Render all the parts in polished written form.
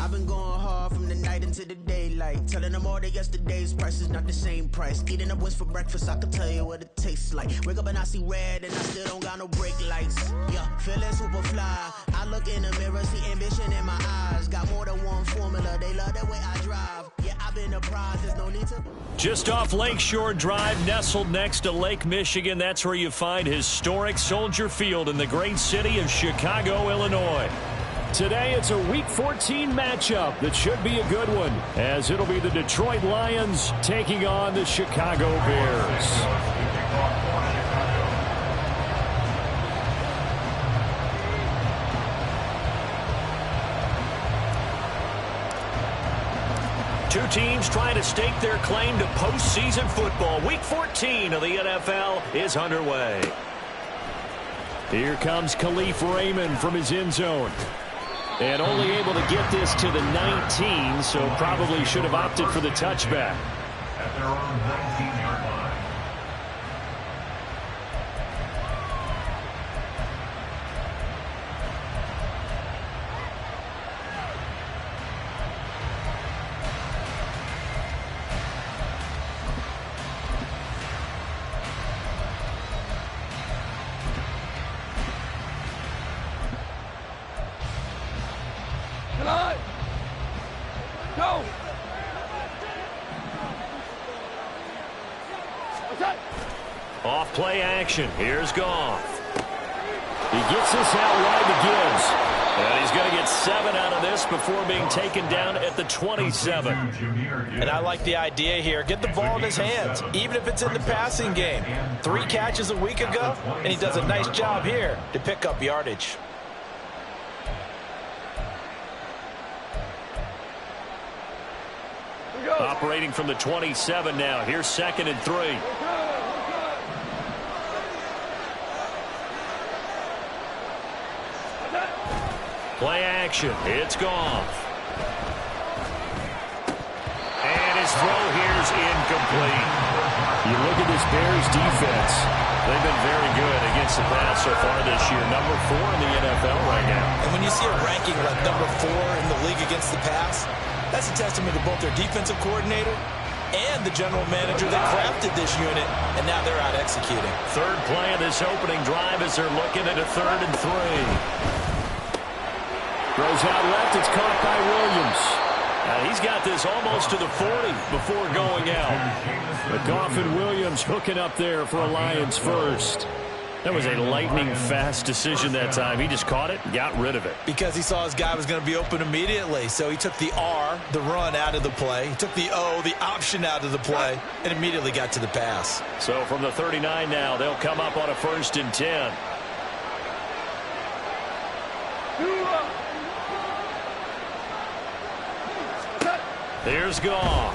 I've been going hard from the night into the daylight, telling them all that yesterday's price is not the same price. Eating up wings for breakfast, I can tell you what it tastes like. Wake up and I see red and I still don't got no brake lights. Yeah, feeling super fly. I look in the mirror, see ambition in my eyes. Got more than one formula, they love the way I drive. Yeah, I've been apprised, there's no need to... Just off Lakeshore Drive, nestled next to Lake Michigan, that's where you find historic Soldier Field in the great city of Chicago, Illinois. Today, it's a Week 14 matchup that should be a good one, as it'll be the Detroit Lions taking on the Chicago Bears. Two teams trying to stake their claim to postseason football. Week 14 of the NFL is underway. Here comes Khalif Raymond from his end zone. And only able to get this to the 19, so probably should have opted for the touchback. At their own 19-yard line. Off play action. Here's Goff. He gets this out wide to Gibbs. And he's going to get 7 out of this before being taken down at the 27. And I like the idea here. Get the ball in his hands, even if it's in the passing game. 3 catches a week ago, and he does a nice job here to pick up yardage. Operating from the 27 now. Here's 2nd and 3. Play action. It's Goff. And his throw here's incomplete. You look at this Bears defense. They've been very good against the pass so far this year. Number 4 in the NFL right now. And when you see a ranking like number 4 in the league against the pass, that's a testament to both their defensive coordinator and the general manager that crafted this unit, and now they're out executing. Third play of this opening drive as they're looking at a 3rd and 3. Throws out left. It's caught by Williams. He's got this almost to the 40 before going out. But Goff and Williams hooking up there for a Lions first. That was a lightning-fast decision that time. He just caught it and got rid of it. Because he saw his guy was going to be open immediately. So he took the R, the run, out of the play. He took the O, the option, out of the play, and immediately got to the pass. So from the 39 now, they'll come up on a 1st and 10. Here's Goff.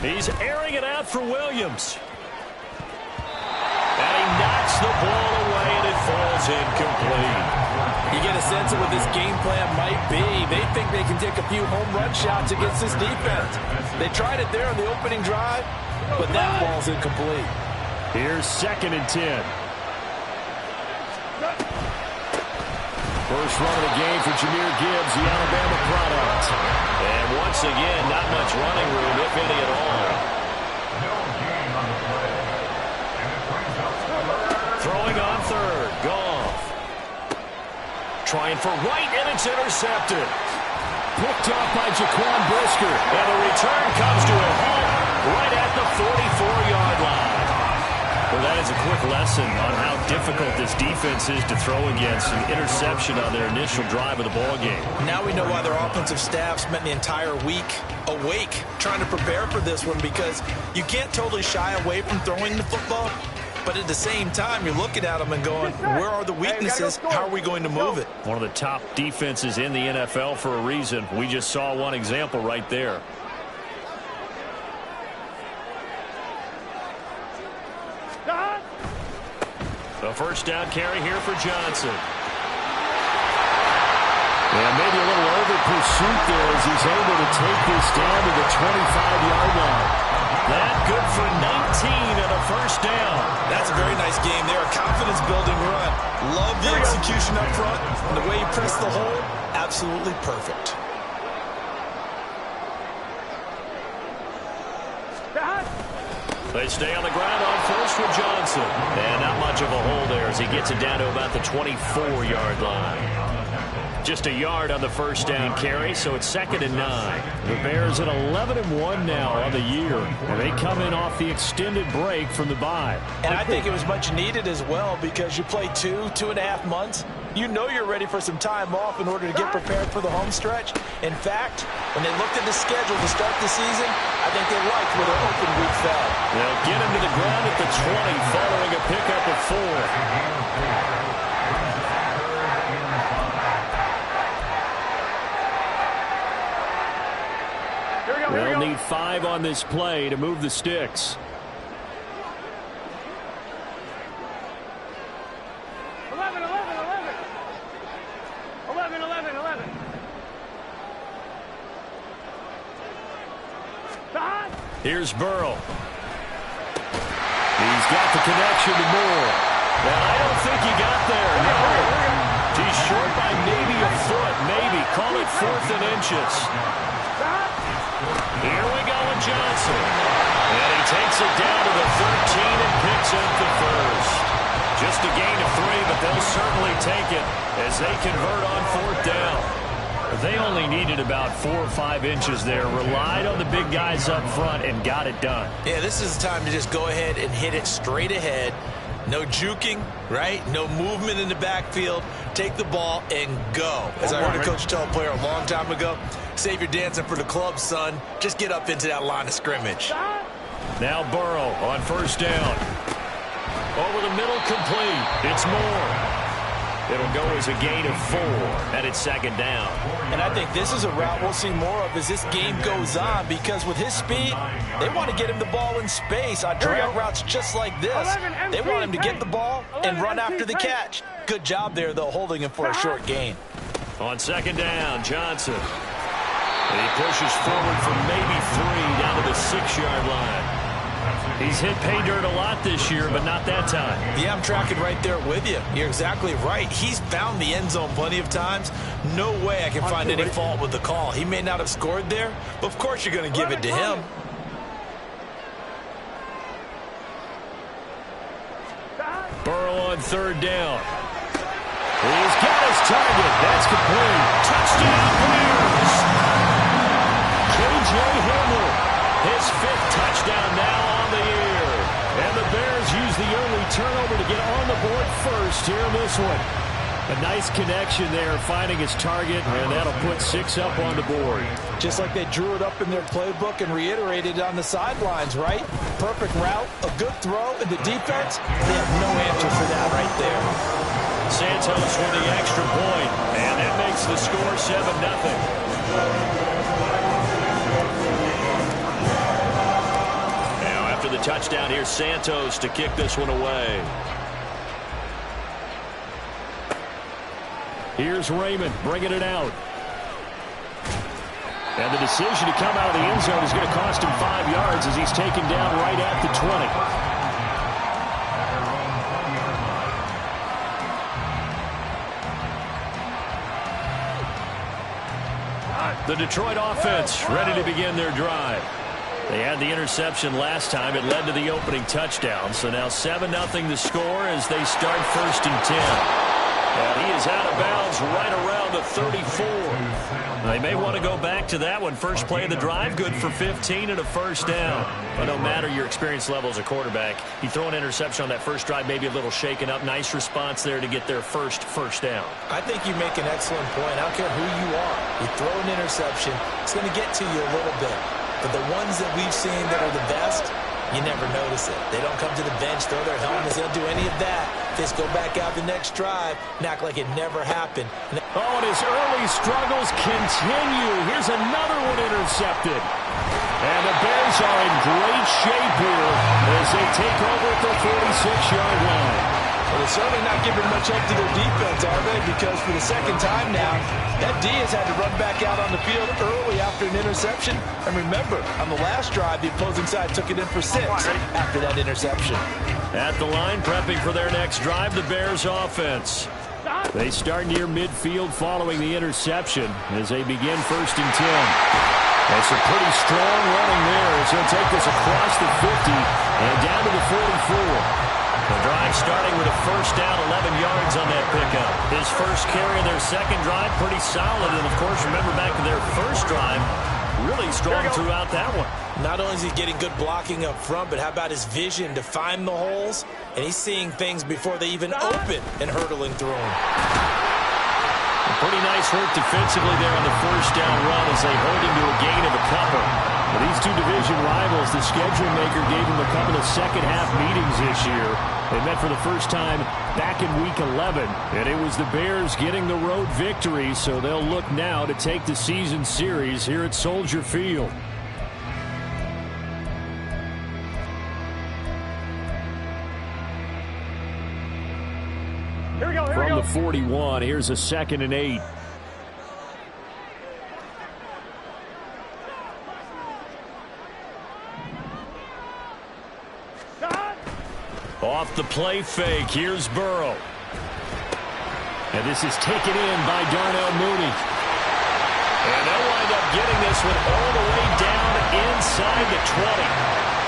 He's airing it out for Williams. And he knocks the ball away, and it falls incomplete. You get a sense of what this game plan might be. They think they can take a few home run shots against this defense. They tried it there on the opening drive, but that ball's incomplete. Here's 2nd and 10. First run of the game for Jahmyr Gibbs, the Alabama product. And once again, not much running room, if any at all. Throwing on 3rd, Goff. Trying for right, and it's intercepted. Picked off by Jaquan Brisker. And the return comes to a halt right at the 44-yard line. Well, that is a quick lesson on how difficult this defense is to throw against. An interception on their initial drive of the ballgame. Now we know why their offensive staff spent the entire week awake trying to prepare for this one, because you can't totally shy away from throwing the football. But at the same time, you're looking at them and going, where are the weaknesses? How are we going to move it? One of the top defenses in the NFL for a reason. We just saw one example right there. The first down carry here for Johnson. And maybe a little over pursuit there as he's able to take this down to the 25-yard line. That good for 19 and a first down. That's a very nice game there. A confidence-building run. Love the execution up front. And the way he pressed the hole, absolutely perfect. They stay on the ground on first with Johnson. And not much of a hole there as he gets it down to about the 24-yard line. Just a yard on the first down carry, so it's 2nd and 9. The Bears at 11-1 now on the year, and they come in off the extended break from the bye. And I think it was much needed as well because you play 2.5 months. You know you're ready for some time off in order to get prepared for the home stretch. In fact, when they looked at the schedule to start the season, I think they liked where their open week fell. They'll get him to the ground at the 20 following a pickup of 4. They'll need 5 on this play to move the sticks. 11. Here's Burrow. He's got the connection to Moore. Well, I don't think he got there. No. He's short by maybe a foot. Maybe. Call it 4th and inches. Here we go with Johnson. And he takes it down to the 13 and picks up the first. Just a gain of 3, but they'll certainly take it as they convert on 4th down. They only needed about 4 or 5 inches there, relied on the big guys up front, and got it done. Yeah, this is the time to just go ahead and hit it straight ahead. No juking, right? No movement in the backfield. Take the ball and go. As I heard a coach tell a player a long time ago, save your dancing for the club, son. Just get up into that line of scrimmage. Now Burrow on 1st down. Over the middle, complete. It's Moore. It'll go as a gain of 4, and it's 2nd down. And I think this is a route we'll see more of as this game goes on because with his speed, they want to get him the ball in space on drag routes just like this. They want him to get the ball and run after the catch. Good job there, though, holding him for a short gain. On 2nd down, Johnson. And he pushes forward for maybe 3 down to the 6-yard line. He's hit pay dirt a lot this year, but not that time. Yeah, I'm tracking right there with you. You're exactly right. He's found the end zone plenty of times. No way I can find any fault with the call. He may not have scored there, but of course you're going to give it to him. Burrow on 3rd down. He's got his target. That's complete. Touchdown, Bears! J.J. Hamler, his 5th touchdown now on the year. And the Bears use the early turnover to get on the board first here in this one. A nice connection there, finding his target, and that'll put 6 up on the board. Just like they drew it up in their playbook and reiterated on the sidelines, right? Perfect route, a good throw, and the defense, they have no answer for that right there. Santos with the extra point, and that makes the score 7-0. After the touchdown, here's Santos to kick this one away. Here's Raymond bringing it out. And the decision to come out of the end zone is going to cost him 5 yards as he's taken down right at the 20. The Detroit offense ready to begin their drive. They had the interception last time. It led to the opening touchdown. So now 7-0 the score as they start 1st and 10. And he is out of bounds right around the 34. They may want to go back to that one. First play of the drive, good for 15 and a 1st down. But no matter your experience level as a quarterback, you throw an interception on that first drive, maybe a little shaken up. Nice response there to get their first down. I think you make an excellent point. I don't care who you are. You throw an interception, it's going to get to you a little bit. But the ones that we've seen that are the best, you never notice it. They don't come to the bench, throw their helmets. They don't do any of that. They just go back out the next drive and act like it never happened. Oh, and his early struggles continue. Here's another one intercepted. And the Bears are in great shape here as they take over at the 46-yard line. Well, they're certainly not giving much up to their defense, are they? Because for the 2nd time now, that D has had to run back out on the field early after an interception. And remember, on the last drive, the opposing side took it in for 6 after that interception. At the line, prepping for their next drive, the Bears offense. They start near midfield following the interception as they begin 1st and 10. And some pretty strong running there as he'll take this across the 50 and down to the 44. The drive starting with a first down, 11 yards on that pickup. His first carry of their second drive, pretty solid. And, of course, remember back to their first drive, really strong throughout that one. Not only is he getting good blocking up front, but how about his vision to find the holes? And he's seeing things before they even open and hurdling through them. Pretty nice work defensively there on the first down run as they hold him to a gain of a couple. But these two division rivals, the schedule maker gave them a couple of second-half meetings this year. They met for the first time back in Week 11, and it was the Bears getting the road victory, so they'll look now to take the season series here at Soldier Field. From the 41, here's a 2nd and 8. Off the play fake, here's Burrow. And this is taken in by Darnell Mooney. And they'll wind up getting this one all the way down inside the 20.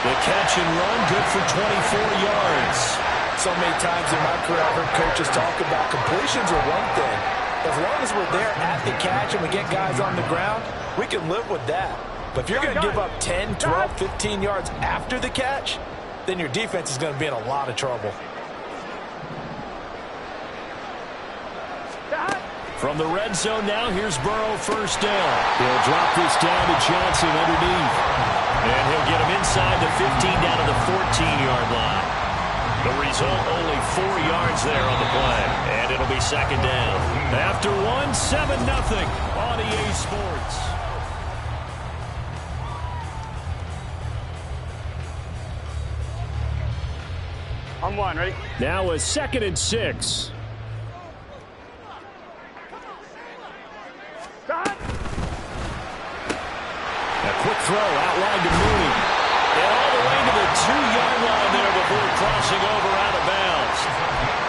The catch and run, good for 24 yards. So many times in my career, I've heard coaches talk about completions are one thing. As long as we're there at the catch and we get guys on the ground, we can live with that. But if you're going to give up 10, 12, 15 yards after the catch, then your defense is going to be in a lot of trouble. From the red zone now, here's Burrow, first down. He'll drop this down to Johnson underneath. And he'll get him inside the 15 down to the 14-yard line. The result, only 4 yards there on the play. And it'll be second down. After one, 7-0 on EA Sports. On one, ready? Now a 2nd and 6. A quick throw outlined to Mooney. And all the way to the 2-yard line there before crossing over out of bounds.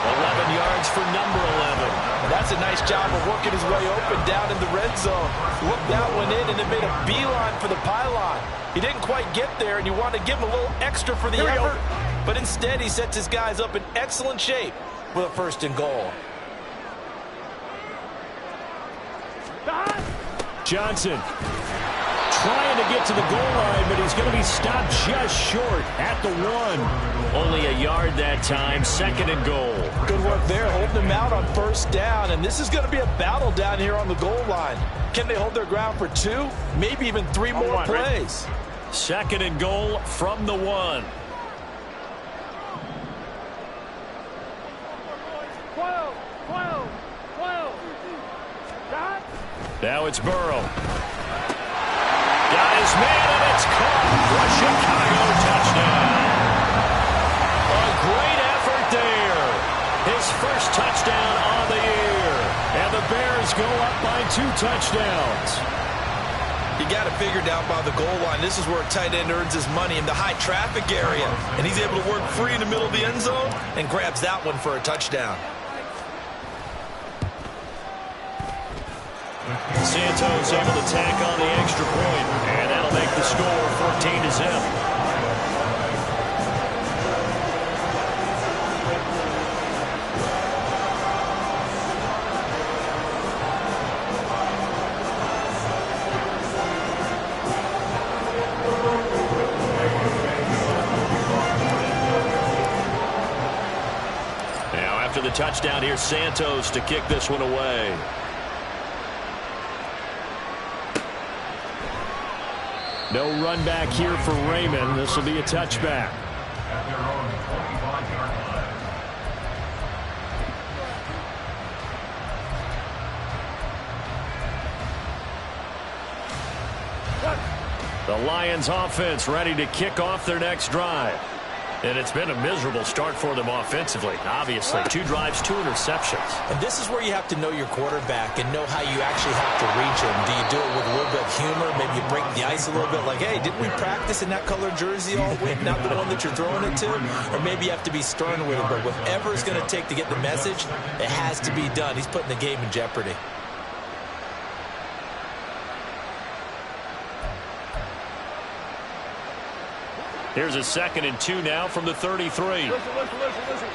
11 yards for number 11. That's a nice job of working his way open down in the red zone. Looked that one in and then made a beeline for the pylon. He didn't quite get there, and you want to give him a little extra for the effort. But instead, he sets his guys up in excellent shape with a 1st and goal. Johnson trying to get to the goal line, but he's going to be stopped just short at the 1. Only a yard that time, 2nd and goal. Good work there, holding him out on 1st down, and this is going to be a battle down here on the goal line. Can they hold their ground for 2, maybe even 3 more plays? 2nd and goal from the 1. 12. Now it's Burrow. Got his man, and it's caught for a Chicago touchdown. A great effort there. His first touchdown on the year. And the Bears go up by 2 touchdowns. You got it figured out by the goal line. This is where a tight end earns his money, in the high traffic area. And he's able to work free in the middle of the end zone and grabs that one for a touchdown. Santos able to tack on the extra point, and that'll make the score 14-0. Now after the touchdown, here's Santos to kick this one away. No run back here for Raymond. This will be a touchback. At their own 25-yard line. The Lions offense ready to kick off their next drive. And it's been a miserable start for them offensively. Obviously, 2 drives, 2 interceptions. And this is where you have to know your quarterback and know how you actually have to reach him. Do you do it with a little bit of humor? Maybe you break the ice a little bit like, hey, didn't we practice in that color jersey all week, not the one that you're throwing it to? Or maybe you have to be stern with him. But whatever it's going to take to get the message, it has to be done. He's putting the game in jeopardy. Here's a 2nd and 2 now from the 33. Listen.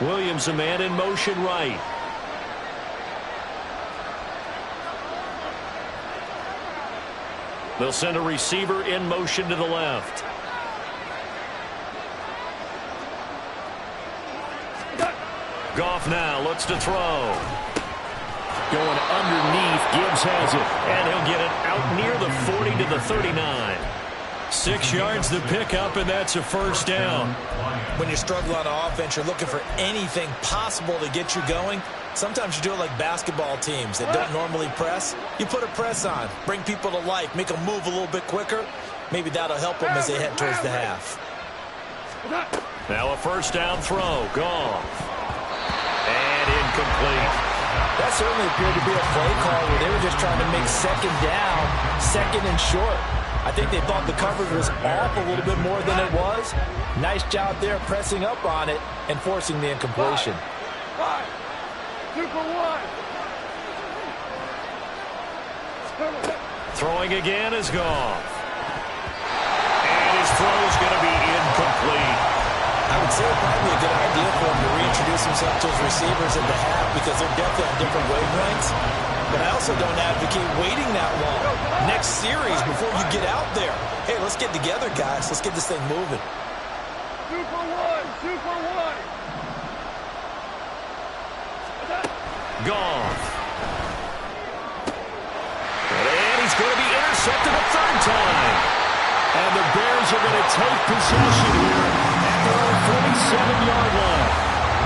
Williams, a man in motion right. They'll send a receiver in motion to the left. Goff now looks to throw. Going underneath, Gibbs has it, and he'll get it out near the 40 to the 39. 6 yards to pick up, and that's a first down. When you struggle on offense, you're looking for anything possible to get you going. Sometimes you do it like basketball teams that don't normally press. You put a press on, bring people to life, make them move a little bit quicker. Maybe that'll help them as they head towards the half. Now a first down throw. Goff. And incomplete. That certainly appeared to be a play call where they were just trying to make 2nd down, 2nd and short. I think they thought the coverage was off a little bit more than it was. Nice job there pressing up on it and forcing the incompletion. 2 for 1. Throwing again is Goff. And his throw is going to be incomplete. I would say it might be a good idea for him to reintroduce himself to his receivers in the half because they're definitely on different wavelengths. But I also don't advocate waiting that long. Next series before you get out there. Hey, let's get together, guys. Let's get this thing moving. 2 for 1. 2 for 1. Goff. And he's going to be intercepted a 3rd time. And the Bears are going to take possession here at their own 47-yard line.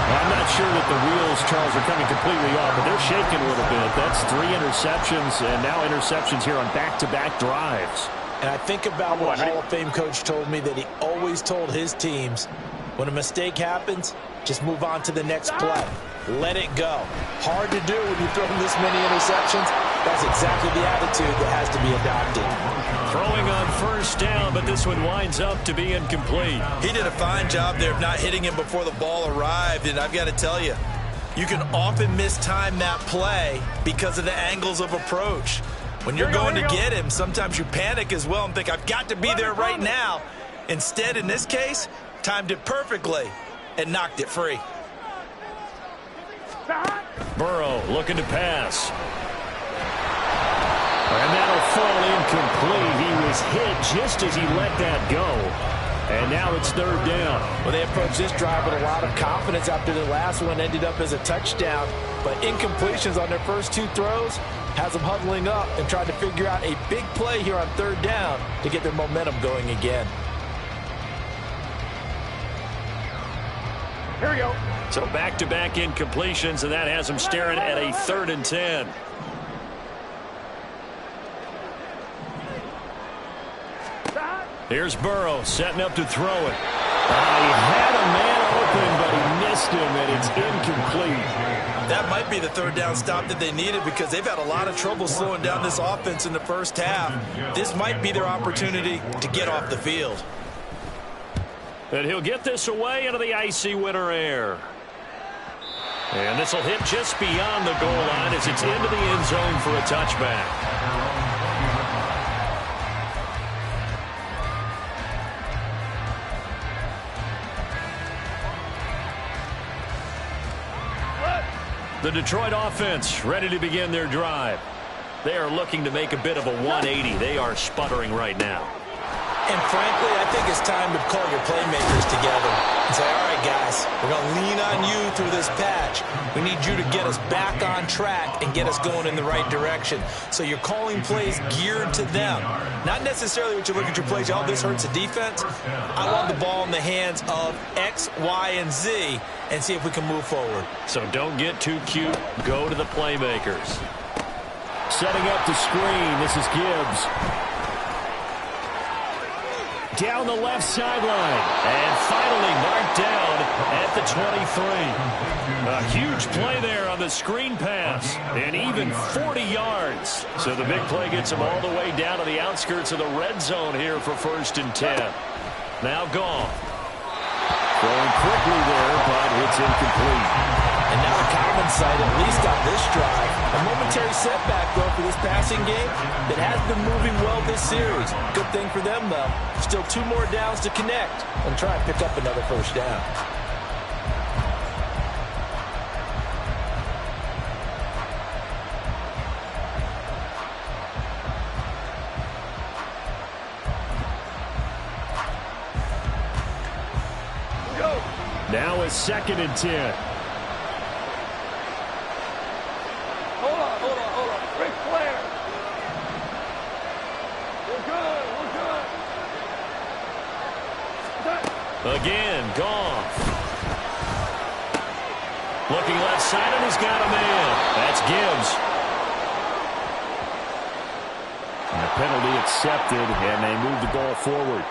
I'm not sure that the wheels, Charles, are coming completely off, but they're shaking a little bit. That's 3 interceptions, and now interceptions here on back-to-back drives. And I think about what a Hall of Fame coach told me that he always told his teams, when a mistake happens, just move on to the next play. Let it go. Hard to do when you throw this many interceptions. That's exactly the attitude that has to be adopted. Throwing on first down, but this one winds up to be incomplete. He did a fine job there of not hitting him before the ball arrived, and I've got to tell you, you can often mistime that play because of the angles of approach. When you're going to get him, sometimes you panic as well and think, I've got to be there right now. Instead, in this case, timed it perfectly and knocked it free. Burrow looking to pass. And that'll fall incomplete. He was hit just as he let that go. And now it's 3rd down. Well, they approached this drive with a lot of confidence after the last one ended up as a touchdown. But incompletions on their first 2 throws has them huddling up and trying to figure out a big play here on 3rd down to get their momentum going again. Here we go. So back-to-back incompletions, and that has them staring at a 3rd and 10. Here's Burrow setting up to throw it. He had a man open, but he missed him, and it's incomplete. That might be the 3rd down stop that they needed because they've had a lot of trouble slowing down this offense in the first half. This might be their opportunity to get off the field. And he'll get this away into the icy winter air. And this will hit just beyond the goal line as it's into the end zone for a touchback. The Detroit offense ready to begin their drive. They are looking to make a bit of a 180. They are sputtering right now. And frankly, I think it's time to call your playmakers together and say, all right, guys, we're going to lean on you through this patch. We need you to get us back on track and get us going in the right direction. So you're calling plays geared to them. Not necessarily what you look at your plays, oh, this hurts the defense. I want the ball in the hands of X, Y, and Z and see if we can move forward. So don't get too cute. Go to the playmakers. Setting up the screen. This is Gibbs. Down the left sideline. And finally marked down at the 23. A huge play there on the screen pass. And even 40 yards. So the big play gets him all the way down to the outskirts of the red zone here for 1st and 10. Now Goff. Throwing quickly there, but it's incomplete. And now the some insight, at least on this drive. A momentary setback, though, for this passing game that has been moving well this series. Good thing for them, though. Still 2 more downs to connect and try and pick up another first down. Now it's 2nd and 10. Hold on. Ric Flair. We're good. Again, Goff. Looking left side, and he's got a man. That's Gibbs. And the penalty accepted, and they move the ball forward.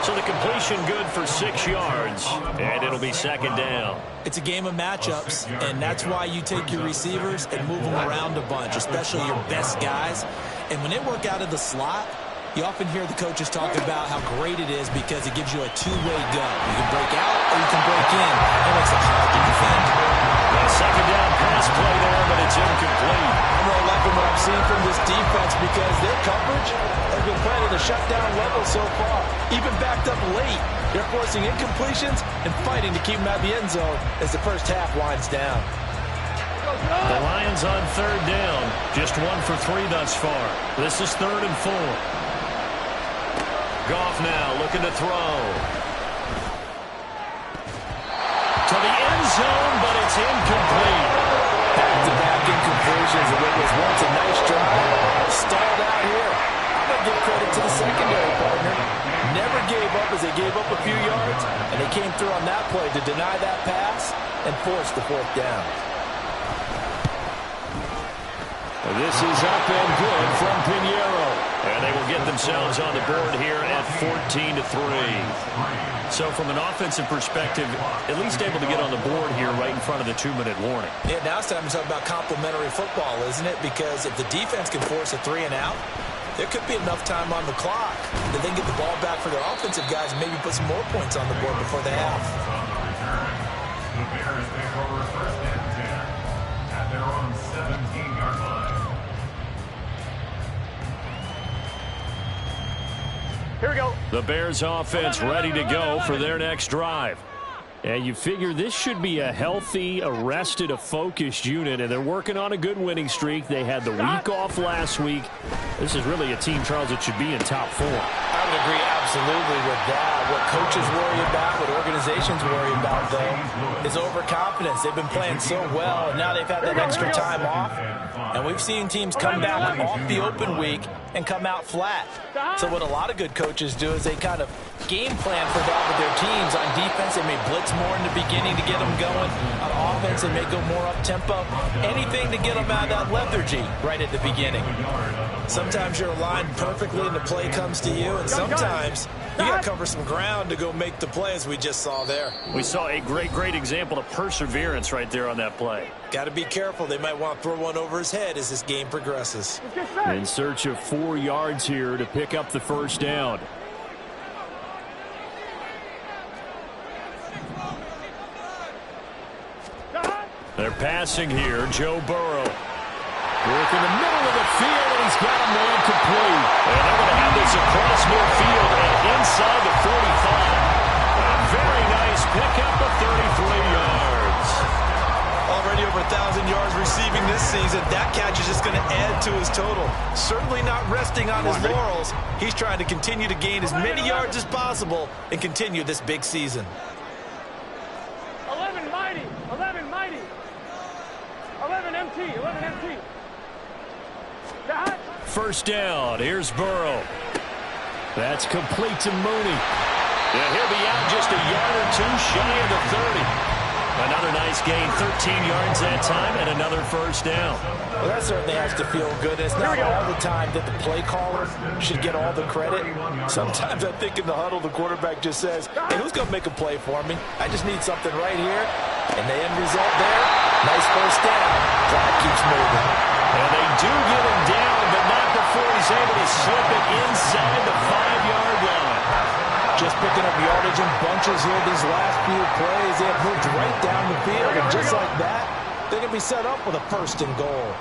So the completion good for 6 yards, and it'll be 2nd down. It's a game of matchups, and that's why you take your receivers and move them around a bunch, especially your best guys. And when they work out of the slot, you often hear the coaches talk about how great it is because it gives you a two-way go. You can break out or you can break in. It makes it hard to defend. A 2nd down pass play there, but it's incomplete. I'm really liking what I'm seeing from this defense because their coverage has been playing at a shutdown level so far. Even backed up late, they're forcing incompletions and fighting to keep them out of the end zone as the first half winds down. The Lions on 3rd down. Just 1 for 3 thus far. This is 3rd and 4. Goff now looking to throw. To the end zone, but it's incomplete. Back-to-back incompletions, and it was once a nice drive. Stalled out here. I'm going to give credit to the secondary partner. Never gave up as they gave up a few yards, and they came through on that play to deny that pass and force the 4th down. This is up and good from Pinheiro. And they will get themselves on the board here at 14-3. So from an offensive perspective, at least able to get on the board here right in front of the 2-minute warning. Yeah, now it's time to talk about complementary football, isn't it? Because if the defense can force a 3 and out, there could be enough time on the clock that they can get the ball back for their offensive guys and maybe put some more points on the board before the half. The Bears take over 1st and 10 at their own 17-yard line. Here we go. The Bears offense ready to go for their next drive. And you figure this should be a healthy, a focused unit, and they're working on a good winning streak. They had the week off last week. This is really a team, Charles, that should be in top 4. I would agree absolutely with that. What coaches worry about, what organizations worry about, though, is overconfidence. They've been playing so well, and now they've had that extra time off. And we've seen teams come back off the open week and come out flat. So what a lot of good coaches do is they kind of game plan for that with their teams. On defense, they may blitz more in the beginning to get them going. On offense, they may go more up-tempo. Anything to get them out of that lethargy right at the beginning. Sometimes you're aligned perfectly and the play comes to you, and sometimes you got to cover some ground to go make the play, as we just saw there. We saw a great example of perseverance right there on that play. Got to be careful. They might want to throw one over his head as this game progresses. In search of 4 yards here to pick up the first down. They're passing here. Joe Burrow. Work in the middle of the field, and he's got a man complete. And they're going to have this across midfield and inside the 45. A very nice pickup of 33 yards. Already over 1,000 yards receiving this season. That catch is just going to add to his total. Certainly not resting on his laurels. He's trying to continue to gain as many yards as possible and continue this big season. 11 mighty. 11 mighty. 11 MT. 11 MT. First down. Here's Burrow. That's complete to Mooney. Yeah, he'll be out just a yard or two shy of the 30. Another nice gain, 13 yards that time, and another first down. Well, that certainly has to feel good. It's not all the time that the play caller should get all the credit. Sometimes I think in the huddle, the quarterback just says, hey, who's going to make a play for me? I just need something right here. And the end result there, nice first down. Clock keeps moving. And they do get him down, but not before he's able to slip it inside the 5-yard line. Just picking up yardage in bunches here these last few plays. They have moved right down the field, and just like that, they're going to be set up with a first and goal.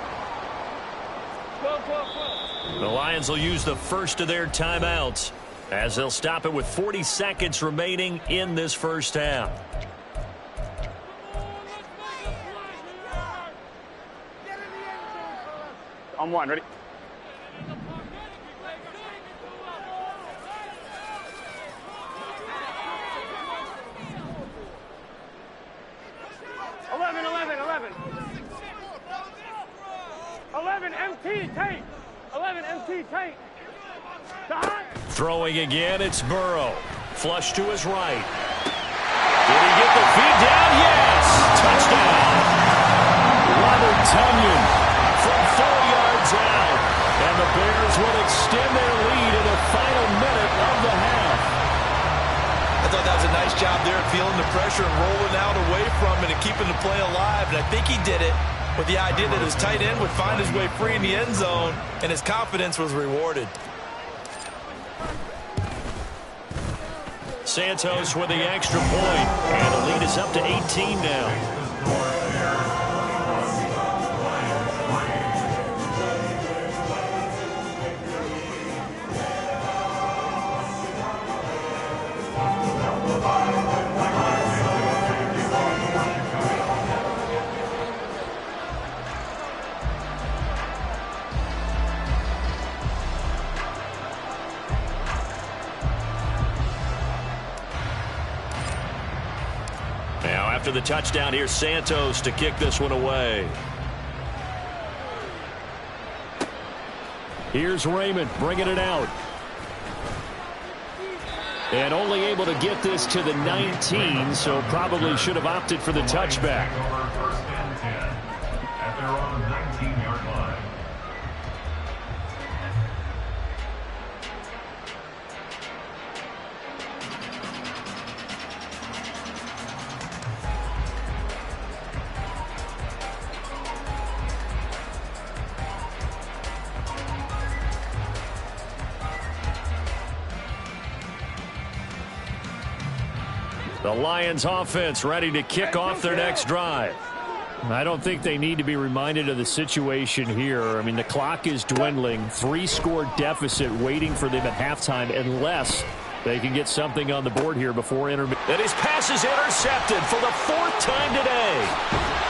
The Lions will use the first of their timeouts as they'll stop it with 40 seconds remaining in this first half. On one, ready? MT tank. 11 MT tank. Throwing again, it's Burrow. Flush to his right. Did he get the feet down? Yes! Touchdown! Robert Tonyan from 4 yards out. And the Bears will extend their lead in the final minute of the half. I thought that was a nice job there, feeling the pressure and rolling out away from it and keeping the play alive. And I think he did it with the idea that his tight end would find his way free in the end zone, and his confidence was rewarded. Santos with the extra point, and the lead is up to 18 now. After the touchdown, here's Santos to kick this one away. Here's Raymond bringing it out. And only able to get this to the 19, so probably should have opted for the touchback. First and 10 at their own 19-yard line. The Lions offense ready to kick off their next drive. I don't think they need to be reminded of the situation here. I mean, the clock is dwindling. 3-score deficit waiting for them at halftime unless they can get something on the board here before intermission. And his pass is intercepted for the 4th time today.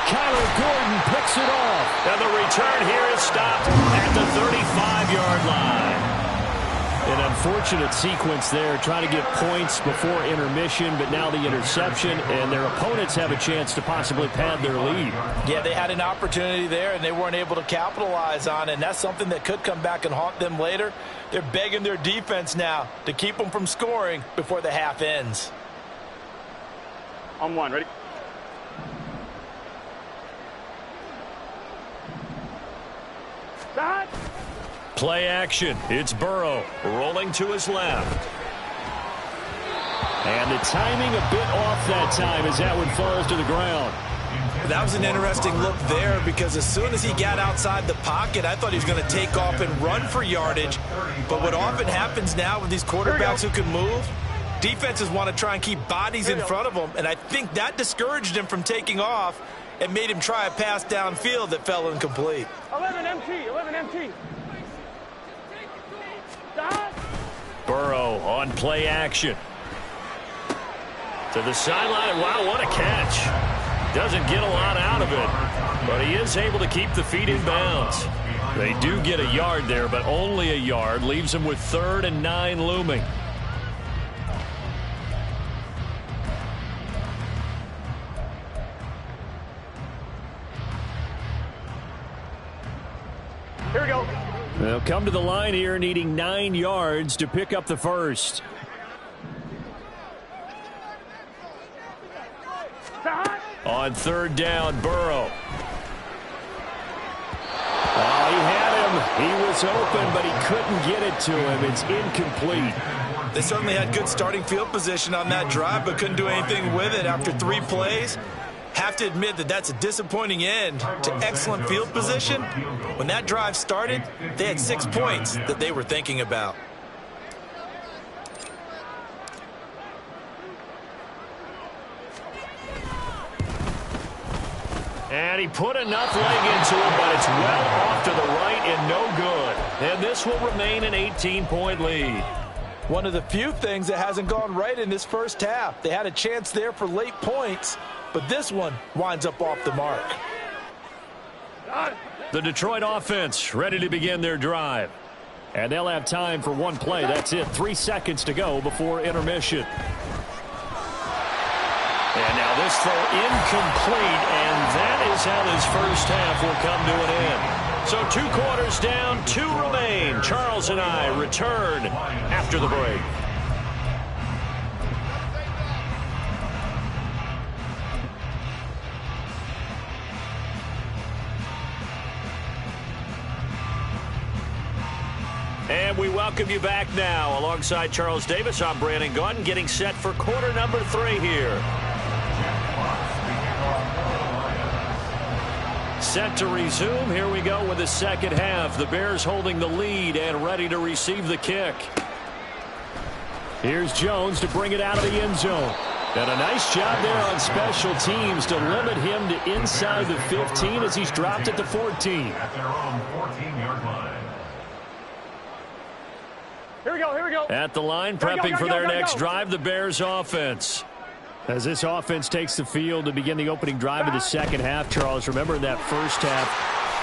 Kyler Gordon picks it off. And the return here is stopped at the 35-yard line. An unfortunate sequence there, trying to get points before intermission, but now the interception, and their opponents have a chance to possibly pad their lead. Yeah, they had an opportunity there, and they weren't able to capitalize on it, and that's something that could come back and haunt them later. They're begging their defense now to keep them from scoring before the half ends. On one, ready? Start. Play action. It's Burrow rolling to his left. And the timing a bit off that time as that one falls to the ground. That was an interesting look there because as soon as he got outside the pocket, I thought he was going to take off and run for yardage. But what often happens now with these quarterbacks who can move, defenses want to try and keep bodies in front of them. And I think that discouraged him from taking off and made him try a pass downfield that fell incomplete. 11 MT, 11 MT. Burrow on play action. To the sideline. Wow, what a catch. Doesn't get a lot out of it, but he is able to keep the feet in bounds. They do get a yard there, but only a yard. Leaves them with 3rd and 9 looming. Here we go. They'll come to the line here needing 9 yards to pick up the first. On third down, Burrow. Oh, he had him. He was open, but he couldn't get it to him. It's incomplete. They certainly had good starting field position on that drive, but couldn't do anything with it after 3 plays. Have to admit that that's a disappointing end to excellent field position. When that drive started, they had 6 points that they were thinking about. And he put enough leg into it, but it's well off to the right and no good. And this will remain an 18-point lead. One of the few things that hasn't gone right in this first half. They had a chance there for late points, but this one winds up off the mark. The Detroit offense ready to begin their drive. And they'll have time for one play. That's it. 3 seconds to go before intermission. And now this throw incomplete, and that is how this first half will come to an end. So 2 quarters down, 2 remain. Charles and I return after the break. And we welcome you back now. Alongside Charles Davis, I'm Brandon Gaudin, getting set for quarter number 3 here. Set to resume. Here we go with the second half. The Bears holding the lead and ready to receive the kick. Here's Jones to bring it out of the end zone. And a nice job there on special teams to limit him to inside the 15 as he's dropped at the 14. At their own 14-yard line. Here we go, here we go. At the line, prepping for their next drive, the Bears offense. As this offense takes the field to begin the opening drive of the second half, Charles, remember in that first half,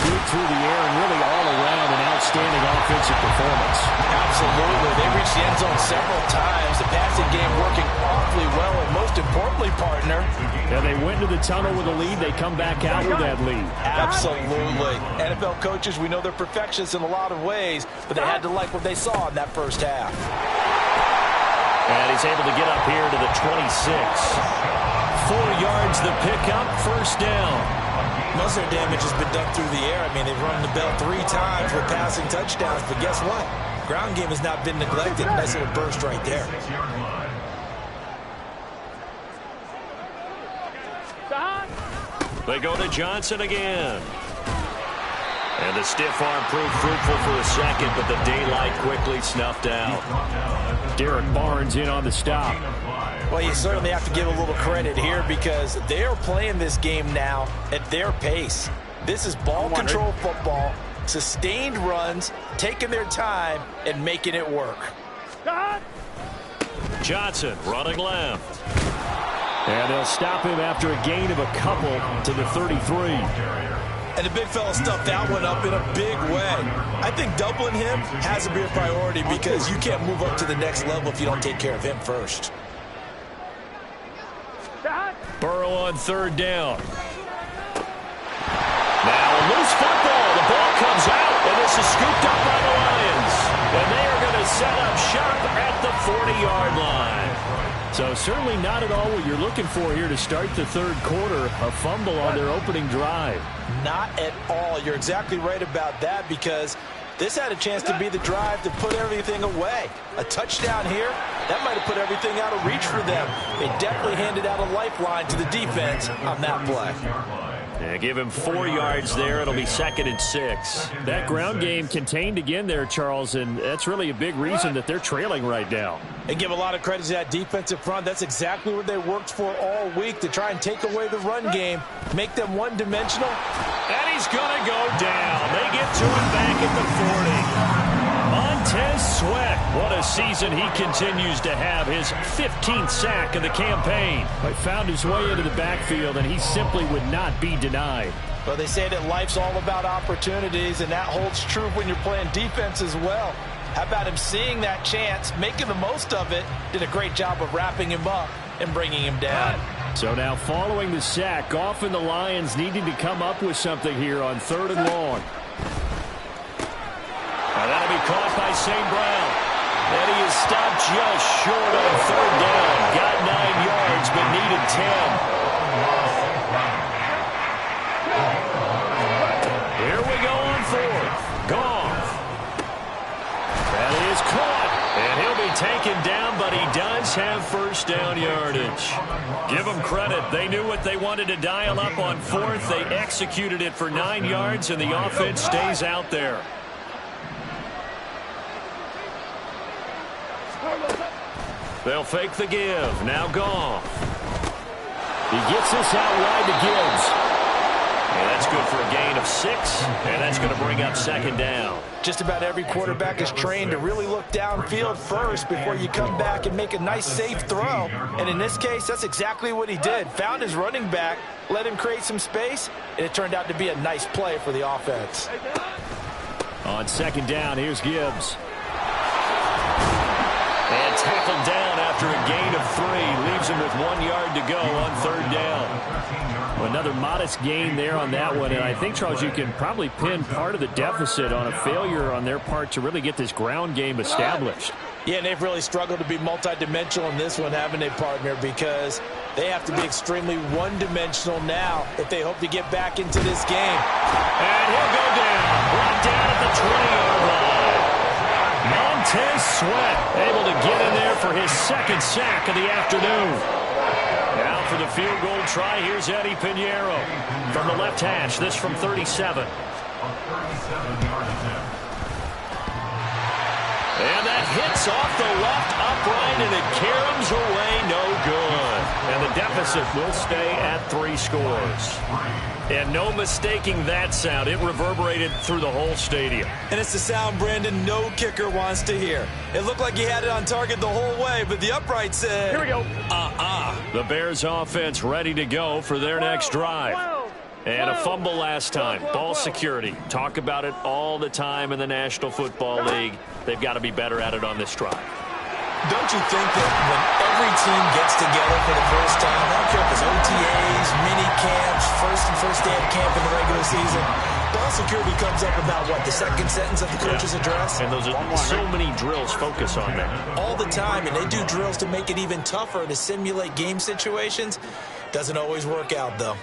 good through the air and really all around an outstanding offensive performance. Absolutely. They reached the end zone several times. The passing game working awfully well, and most importantly, partner. Yeah, they went into the tunnel with a lead. They come back out with that lead. Absolutely. NFL coaches, we know they're perfectionists in a lot of ways, but they had to like what they saw in that first half. And he's able to get up here to the 26. 4 yards the pickup, first down. Most of their damage has been done through the air. I mean, they've run the bell 3 times with passing touchdowns, but guess what? Ground game has not been neglected. Nice little burst right there. 6-yard line. They go to Johnson again. And the stiff arm proved fruitful for a second, but the daylight quickly snuffed out. Derek Barnes in on the stop. Well, you certainly have to give a little credit here because they're playing this game now at their pace. This is ball control football, sustained runs, taking their time, and making it work. Johnson running left. And they'll stop him after a gain of a couple to the 33. And the big fella stuffed that one up in a big way. I think doubling him has to be a priority because you can't move up to the next level if you don't take care of him first. Burrow on third down. Now a loose football. The ball comes out, and this is scooped up by the Lions. And they are going to set up shop at the 40-yard line. So certainly not at all what you're looking for here to start the third quarter. A fumble on their opening drive. Not at all. You're exactly right about that because this had a chance to be the drive to put everything away. A touchdown here, that might have put everything out of reach for them. They definitely handed out a lifeline to the defense on that play. Yeah, give him 4 yards there. It'll be 2nd and 6. That ground game contained again there, Charles, and that's really a big reason that they're trailing right now. And give a lot of credit to that defensive front. That's exactly what they worked for all week to try and take away the run game, make them one-dimensional. And he's going to go down. They get to him back at the 40. Montez Sweat, what a season he continues to have. His 15th sack of the campaign. He found his way into the backfield, and he simply would not be denied. Well, they say that life's all about opportunities, and that holds true when you're playing defense as well. How about him seeing that chance, making the most of it, did a great job of wrapping him up and bringing him down. So now following the sack, often the Lions needing to come up with something here on 3rd and long. Now that'll be caught by St. Brown. And he is stopped just short on 3rd down. Got 9 yards, but needed 10. first down yardage. Give them credit. They knew what they wanted to dial up on fourth. They executed it for 9 yards, and the offense stays out there. They'll fake the give. Now Goff. He gets this out wide to Gibbs. And that's good for a gain of 6, and that's going to bring up second down. Just about every quarterback is trained to really look downfield first before you come back and make a nice, safe throw. And in this case, that's exactly what he did. Found his running back, let him create some space, and it turned out to be a nice play for the offense. On second down, here's Gibbs. And tackled down after a gain of 3. Leaves him with 1 yard to go on third down. Another modest gain there on that one. And I think, Charles, you can probably pin part of the deficit on a failure on their part to really get this ground game established. Yeah, and they've really struggled to be multidimensional in this one, haven't they, partner? Because they have to be extremely one-dimensional now if they hope to get back into this game. And he'll go down. Brought down at the 20-yard line. Montez Sweat able to get in there for his second sack of the afternoon. Now for the field goal try, here's Eddie Pinheiro from the left hash. This from 37. And that hits off the left upright, and it caroms away, no good. And the deficit will stay at 3 scores. And no mistaking that sound. It reverberated through the whole stadium. And it's the sound, Brandon, no kicker wants to hear. It looked like he had it on target the whole way, but the upright said, here we go. The Bears offense ready to go for their next drive. And a fumble last time. Ball security. Talk about it all the time in the National Football League. They've got to be better at it on this drive. Don't you think that when every team gets together for the first time, I don't care if it's OTAs, mini camps, first day of camp in the regular season, ball security comes up about, what, the second sentence of the coach's address? And those are so many drills focus on that. All the time, and they do drills to make it even tougher to simulate game situations. Doesn't always work out, though.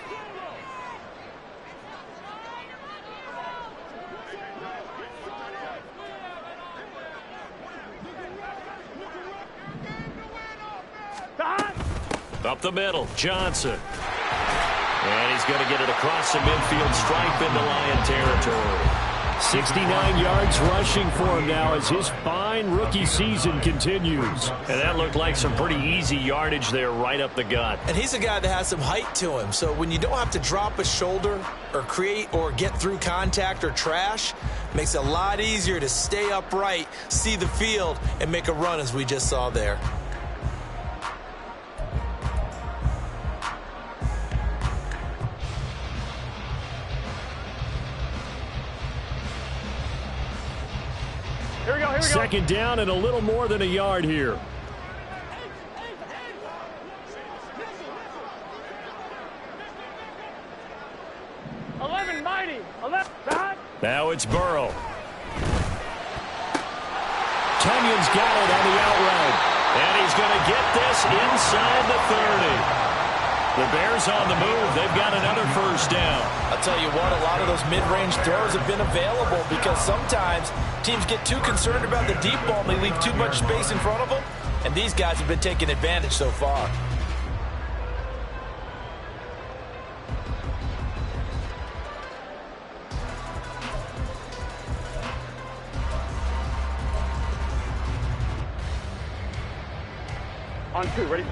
Up the middle, Johnson. And he's going to get it across the midfield stripe into Lion territory. 69 yards rushing for him now as his fine rookie season continues. And that looked like some pretty easy yardage there right up the gut. And he's a guy that has some height to him. So when you don't have to drop a shoulder or create or get through contact or trash, makes it a lot easier to stay upright, see the field, and make a run as we just saw there. Here we go. Second down and a little more than a yard here. Mighty. 11. Now it's Burrow. Tunyon's got it on the out route. And he's going to get this inside the 30. The Bears on the move. They've got another first down. I'll tell you what, a lot of those mid-range throws have been available because sometimes teams get too concerned about the deep ball and they leave too much space in front of them. And these guys have been taking advantage so far. On 2, ready?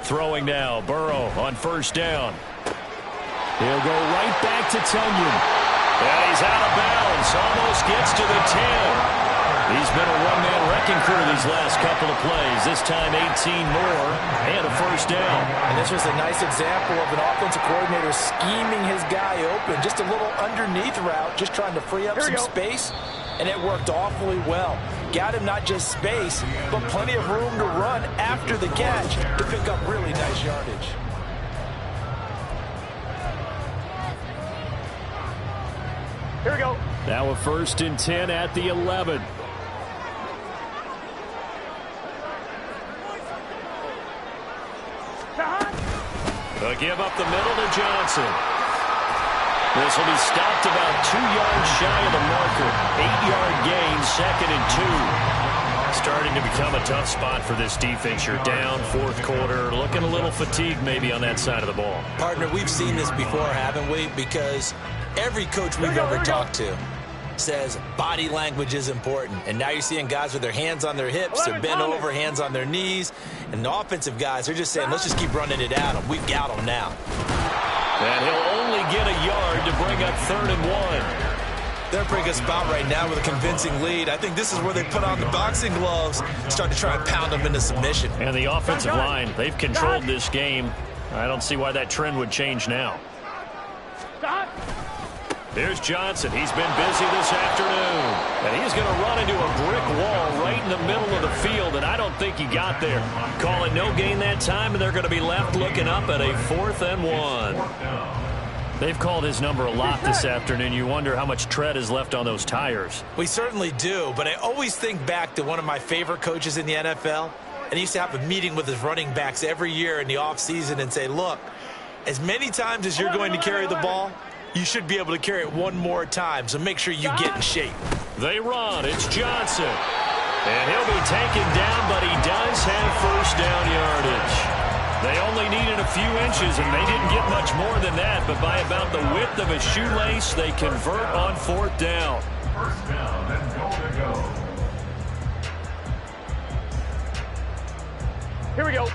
Throwing now, Burrow on first down. He'll go right back to Tunyon. And he's out of bounds, almost gets to the 10. He's been a one-man wrecking crew these last couple of plays. This time 18 more and a first down. And this was a nice example of an offensive coordinator scheming his guy open. Just a little underneath route, just trying to free up some space. And it worked awfully well. Got him not just space, but plenty of room to run after the catch to pick up really nice yardage. Here we go. Now a 1st and 10 at the 11. They'll give up the middle to Johnson. This will be stopped about 2 yards shy of the marker. 8-yard gain, 2nd and 2. Starting to become a tough spot for this defense. You're down, 4th quarter, looking a little fatigued maybe on that side of the ball. Partner, we've seen this before, haven't we? Because every coach we've ever talked to says body language is important. And now you're seeing guys with their hands on their hips, they're bent over, hands on their knees. And the offensive guys, they're just saying, let's just keep running it at them. We've got them now. And he'll only get a yard to bring up 3rd and 1. They're a pretty good spot right now with a convincing lead. I think this is where they put on the boxing gloves, start to try and pound them into submission. And the offensive line, they've controlled this game. I don't see why that trend would change now. Here's Johnson. He's been busy this afternoon. And he's going to run into a brick wall right in the middle of the field, and I don't think he got there. Call it no gain that time, and they're going to be left looking up at a 4th and 1. They've called his number a lot this afternoon. You wonder how much tread is left on those tires. We certainly do, but I always think back to one of my favorite coaches in the NFL, and he used to have a meeting with his running backs every year in the offseason and say, look, as many times as you're going to carry the ball, you should be able to carry it one more time, so make sure you get in shape. They run. It's Johnson. And he'll be taken down, but he does have 1st down yardage. They only needed a few inches, and they didn't get much more than that, but by about the width of a shoelace, they convert on 4th down. 1st down and goal to go. Here we go.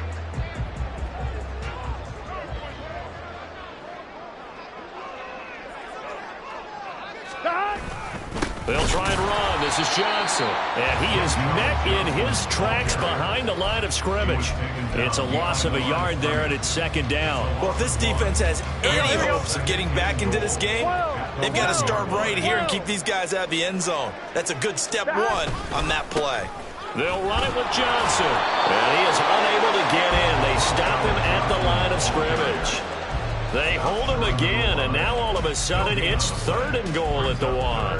They'll try and run. This is Johnson. And he is met in his tracks behind the line of scrimmage. It's a loss of a yard there, and it's 2nd down. Well, if this defense has any hopes of getting back into this game, they've got to start right here and keep these guys out of the end zone. That's a good step 1 on that play. They'll run it with Johnson. And he is unable to get in. They stop him at the line of scrimmage. They hold him again, and now all of a sudden it's 3rd and goal at the 1.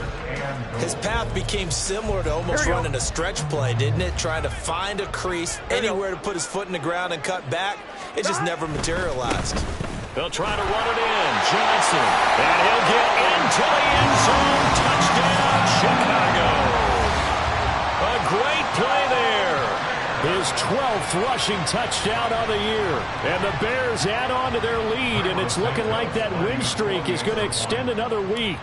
His path became similar to almost running a stretch play, didn't it? Trying to find a crease, anywhere to put his foot in the ground and cut back. It just never materialized. They'll try to run it in. Johnson. And he'll get into the end zone. Touchdown, Chicago. A great play there. His 12th rushing touchdown of the year. And the Bears add on to their lead, and it's looking like that win streak is going to extend another week.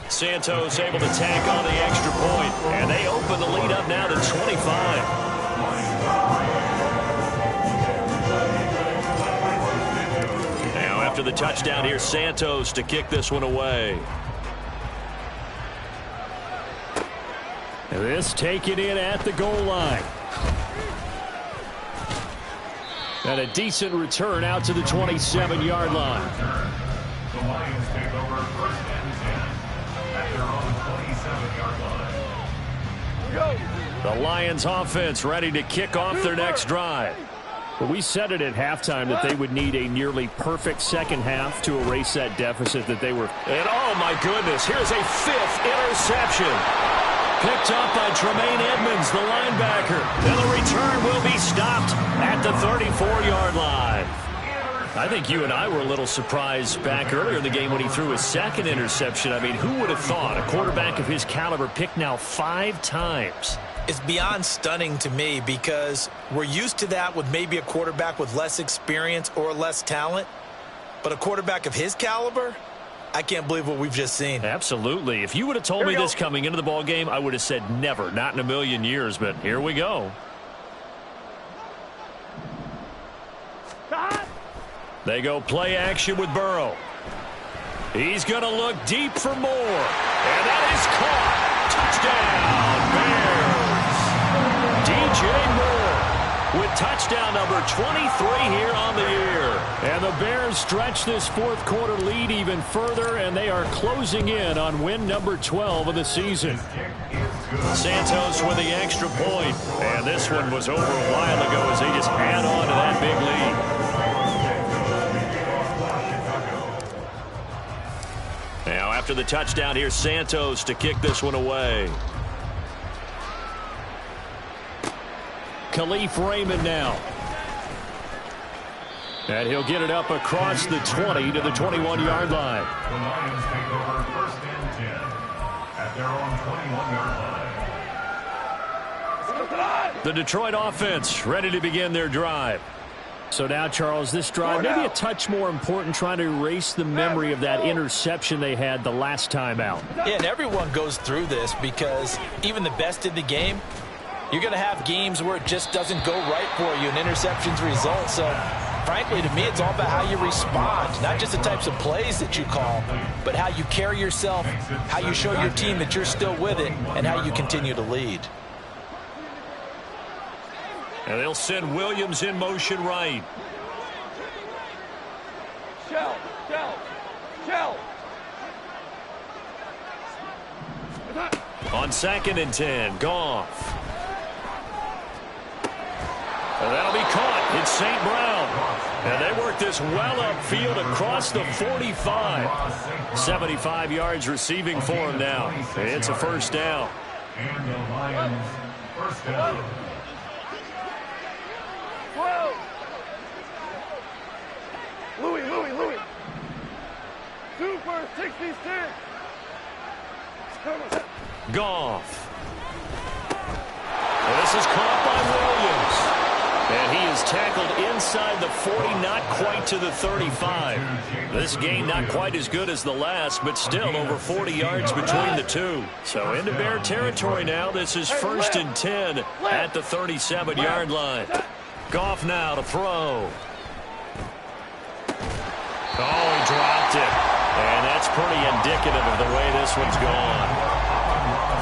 Santos able to tack on the extra point, and they open the lead up now to 25. Now after the touchdown, here's Santos to kick this one away. This taken in at the goal line. And a decent return out to the 27-yard line. The Lions take over 1st and 10 at their own 27-yard line. The Lions offense ready to kick off their next drive. But we said it at halftime that they would need a nearly perfect second half to erase that deficit that they were. And oh my goodness, here's a 5th interception. Picked up by Tremaine Edmonds, the linebacker. And the return will be stopped at the 34-yard line. I think you and I were a little surprised back earlier in the game when he threw his 2nd interception. I mean, who would have thought a quarterback of his caliber picked now 5 times? It's beyond stunning to me because we're used to that with maybe a quarterback with less experience or less talent. But a quarterback of his caliber, I can't believe what we've just seen. Absolutely. If you would have told me this coming into the ball game, I would have said never, not in a million years. But here we go. They go play action with Burrow. He's going to look deep for more. And that is caught. Touchdown, Bears. DJ Moore with touchdown number 23 here on the year. And the Bears stretch this 4th quarter lead even further, and they are closing in on win number 12 of the season. Santos with the extra point. And this one was over a while ago as they just add on to that big lead. Now after the touchdown, here's Santos to kick this one away. Khalif Raymond now. And he'll get it up across the 20 to the 21-yard line. The Lions take over 1st and 10 at their own 21-yard line. The Detroit offense ready to begin their drive. So now, Charles, this drive maybe a touch more important, trying to erase the memory of that interception they had the last time out. Yeah, and everyone goes through this because even the best in the game, you're going to have games where it just doesn't go right for you and interceptions result. So, frankly, to me, it's all about how you respond, not just the types of plays that you call, but how you carry yourself, how you show your team that you're still with it, and how you continue to lead. And they'll send Williams in motion right. Shell. On 2nd and 10, Goff. And that'll be caught. It's St. Brown. And they work this well upfield across the 45. 75 yards receiving for him now. It's a 1st down. And the Lions 1st down. Whoa! Louis. 2 for 66. Come on. Goff. And this is caught by Williams. And he is tackled inside the 40, not quite to the 35. This game not quite as good as the last, but still over 40 yards between the two. So into Bear territory now. This is 1st and 10 at the 37-yard line. Goff now to throw. Oh, he dropped it. And that's pretty indicative of the way this one's gone.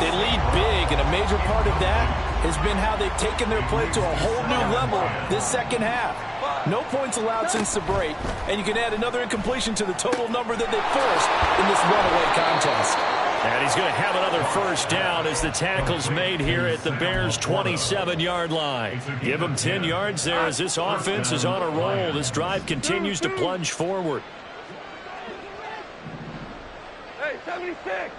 They lead big, and a major part of that has been how they've taken their play to a whole new level this second half. No points allowed since the break, and you can add another incompletion to the total number that they forced in this runaway contest. And he's going to have another 1st down as the tackle's made here at the Bears' 27-yard line. Give them 10 yards there as this offense is on a roll. This drive continues to plunge forward. Hey, 76.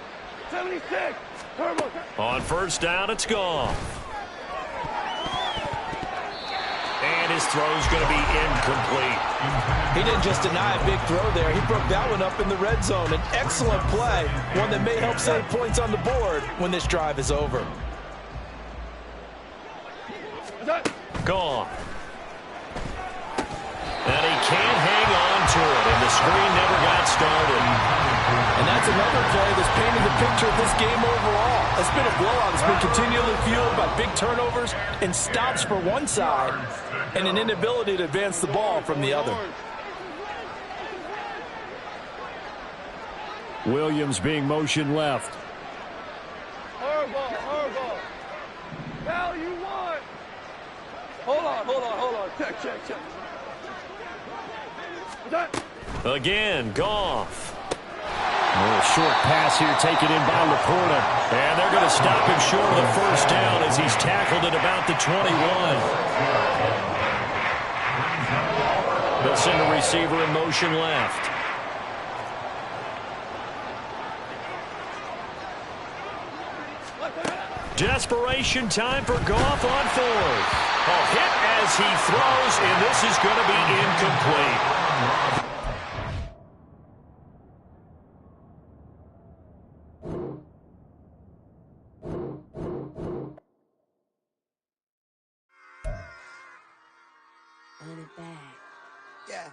Turbo. On 1st down, it's Goff. And his throw's going to be incomplete. He didn't just deny a big throw there. He broke that one up in the red zone. An excellent play, one that may help save points on the board when this drive is over. Goff. And he can't hang on to it, and the screen never got started. And that's another play that's painted the picture of this game overall. It's been a blowout. It's been continually fueled by big turnovers and stops for one side and an inability to advance the ball from the other. Williams being motion left. Hardball. Foul you want. Hold on. Check. Again, Goff. A little short pass here taken in by Laporta. And they're going to stop him short of the 1st down as he's tackled at about the 21. They'll send a receiver in motion left. Desperation time for Goff on 4th. A hit as he throws, and this is going to be incomplete. Run it back. Yeah.